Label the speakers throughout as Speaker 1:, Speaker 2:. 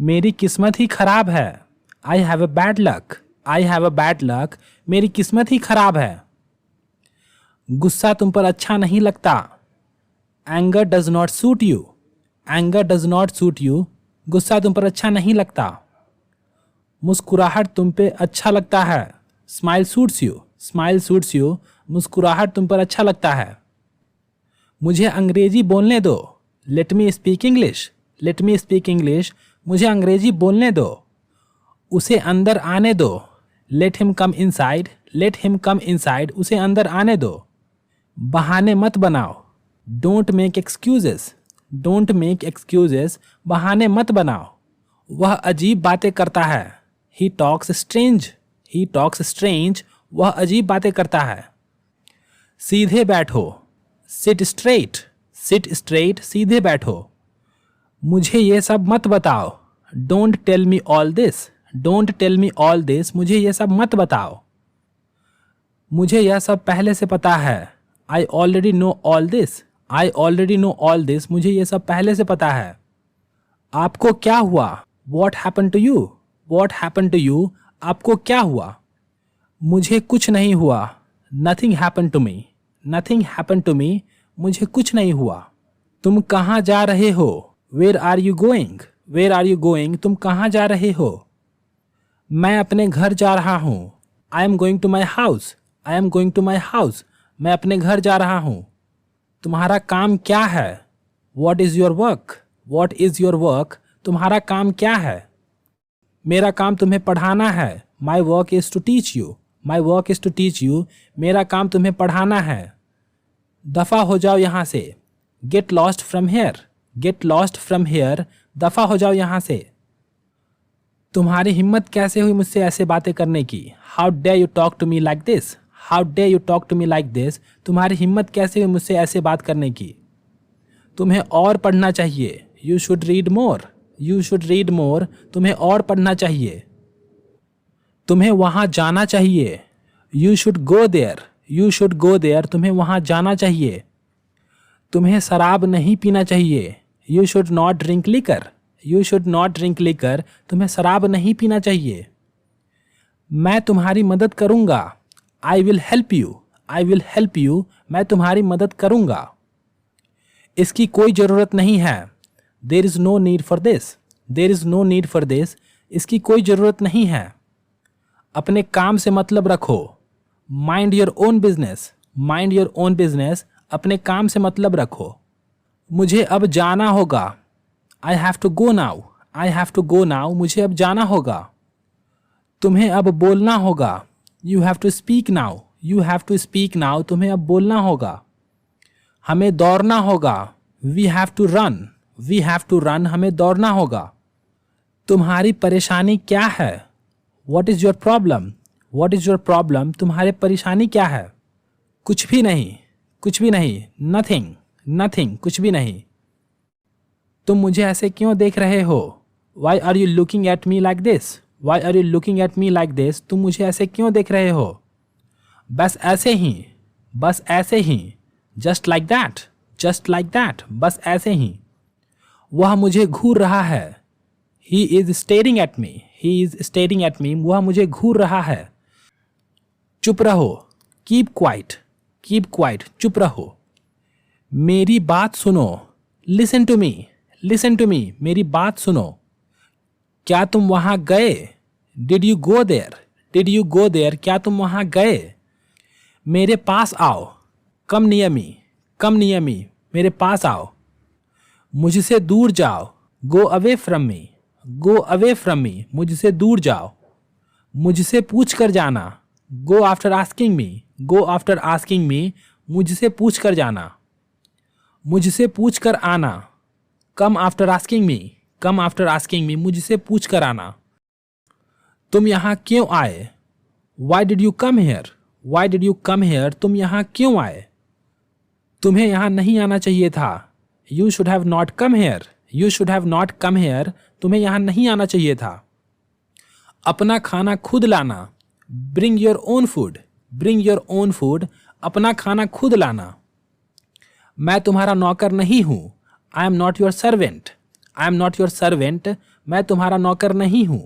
Speaker 1: मेरी किस्मत ही खराब है। I have a bad luck. I have a bad luck. मेरी किस्मत ही खराब है। गुस्सा तुम पर अच्छा नहीं लगता। Anger does not suit you. Anger does not suit you. गुस्सा तुम पर अच्छा नहीं लगता। मुस्कुराहट तुम पे अच्छा लगता है। Smile suits you. Smile suits you. मुस्कुराहट तुम पर अच्छा लगता है। मुझे अंग्रेजी बोलने दो। Let me speak English. Let me speak English. मुझे अंग्रेजी बोलने दो। उसे अंदर आने दो। Let him come inside. Let him come inside. उसे अंदर आने दो। बहाने मत बनाओ। Don't make excuses. Don't make excuses. बहाने मत बनाओ। वह अजीब बातें करता है। He talks strange. He talks strange. वह अजीब बातें करता है। सीधे बैठो। Seat straight. Seat straight. सीधे बैठो। मुझे ये सब मत बताओ। Don't tell me all this. Don't tell me all this. मुझे ये सब मत बताओ। मुझे यह सब पहले से पता है। I already know all this. I already know all this. मुझे ये सब पहले से पता है। आपको क्या हुआ? What happen to you? What happen to you? आपको क्या हुआ? मुझे कुछ नहीं हुआ। Nothing happen to me. Nothing happen to me. मुझे कुछ नहीं हुआ। तुम कहाँ जा रहे हो? Where are you going? Where are you going? तुम कहाँ जा रहे हो? मैं अपने घर जा रहा हूँ। I am going to my house. I am going to my house. मैं अपने घर जा रहा हूँ। तुम्हारा काम क्या है? What is your work? What is your work? तुम्हारा काम क्या है? मेरा काम तुम्हें पढ़ाना है। My work is to teach you. My work is to teach you. मेरा काम तुम्हें पढ़ाना है। दफ़ा हो जाओ यहाँ से। Get lost from here. Get lost from here. दफ़ा हो जाओ यहाँ से। तुम्हारी हिम्मत कैसे हुई मुझसे ऐसे बातें करने की? How dare you talk to me like this? How dare you talk to me like this? तुम्हारी हिम्मत कैसे हुई मुझसे ऐसे बात करने की? तुम्हें और पढ़ना चाहिए। You should read more. You should read more. तुम्हें और पढ़ना चाहिए। तुम्हें वहाँ जाना चाहिए। You should go there. You should go there. तुम्हें वहाँ जाना चाहिए। तुम्हें शराब नहीं पीना चाहिए। You should not drink liquor. You should not drink liquor. तुम्हें शराब नहीं पीना चाहिए। मैं तुम्हारी मदद करूँगा। I will help you. I will help you. मैं तुम्हारी मदद करूँगा। इसकी कोई ज़रूरत नहीं है। There is no need for this. There is no need for this. इसकी कोई ज़रूरत नहीं है। अपने काम से मतलब रखो। Mind your own business. Mind your own business. अपने काम से मतलब रखो। मुझे अब जाना होगा। I have to go now. I have to go now. मुझे अब जाना होगा। तुम्हें अब बोलना होगा। You have to speak now. You have to speak now. तुम्हें अब बोलना होगा। हमें दौड़ना होगा। We have to run. We have to run. हमें दौड़ना होगा। तुम्हारी परेशानी क्या है? What is your problem? What is your problem? तुम्हारी परेशानी क्या है? कुछ भी नहीं। कुछ भी नहीं। नथिंग। नथिंग। कुछ भी नहीं। तुम मुझे ऐसे क्यों देख रहे हो? Why are you looking at me like this? Why are you looking at me like this? तुम मुझे ऐसे क्यों देख रहे हो? बस ऐसे ही। बस ऐसे ही। Just like that. Just like that. बस ऐसे ही। वह मुझे घूर रहा है। He is staring at me. He is staring at me. वह मुझे घूर रहा है। चुप रहो। Keep quiet. Keep quiet. चुप रहो। मेरी बात सुनो। Listen to me. Listen to me. मेरी बात सुनो। क्या तुम वहां गए? Did you go there? Did you go there? क्या तुम वहां गए? मेरे पास आओ। Come near me. Come near me. मेरे पास आओ। मुझसे दूर जाओ। Go away from me. Go away from me. मुझसे दूर जाओ। मुझसे पूछ कर जाना। Go after asking me. Go after asking me. मुझसे पूछ कर जाना। मुझसे पूछ कर आना। Come after asking me. Come after asking me. मुझसे पूछ कर आना। तुम यहाँ क्यों आए? Why did you come here? Why did you come here? तुम यहाँ क्यों आए? तुम्हें यहाँ नहीं आना चाहिए था। You should have not come here. You should have not come here. तुम्हें यहाँ नहीं आना चाहिए था। अपना खाना खुद लाना। Bring your own food. Bring your own food. अपना खाना खुद लाना। मैं तुम्हारा नौकर नहीं हूँ। I am not your servant. I am not your servant, मैं तुम्हारा नौकर नहीं हूं।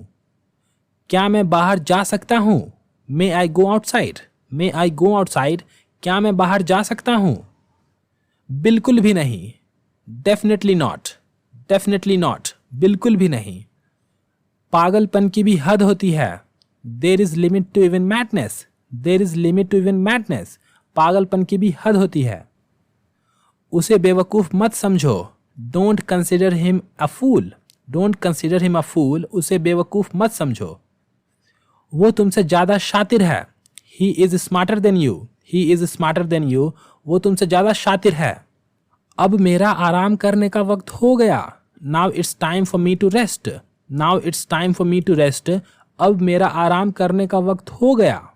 Speaker 1: क्या मैं बाहर जा सकता हूं? मे आई गो आउटसाइड, मे आई गो आउटसाइड, क्या मैं बाहर जा सकता हूं? बिल्कुल भी नहीं, डेफिनेटली नॉट, डेफिनेटली नॉट, बिल्कुल भी नहीं। पागलपन की भी हद होती है, there is limit to even madness, there is limit to even madness, पागलपन की भी हद होती है। उसे बेवकूफ मत समझो, don't consider him a fool, don't consider him a fool, उसे बेवकूफ मत समझो। वो तुमसे ज्यादा शातिर है, he is smarter than you, he is smarter than you, वो तुमसे ज्यादा शातिर है। अब मेरा आराम करने का वक्त हो गया, now it's time for me to rest, now it's time for me to rest, अब मेरा आराम करने का वक्त हो गया।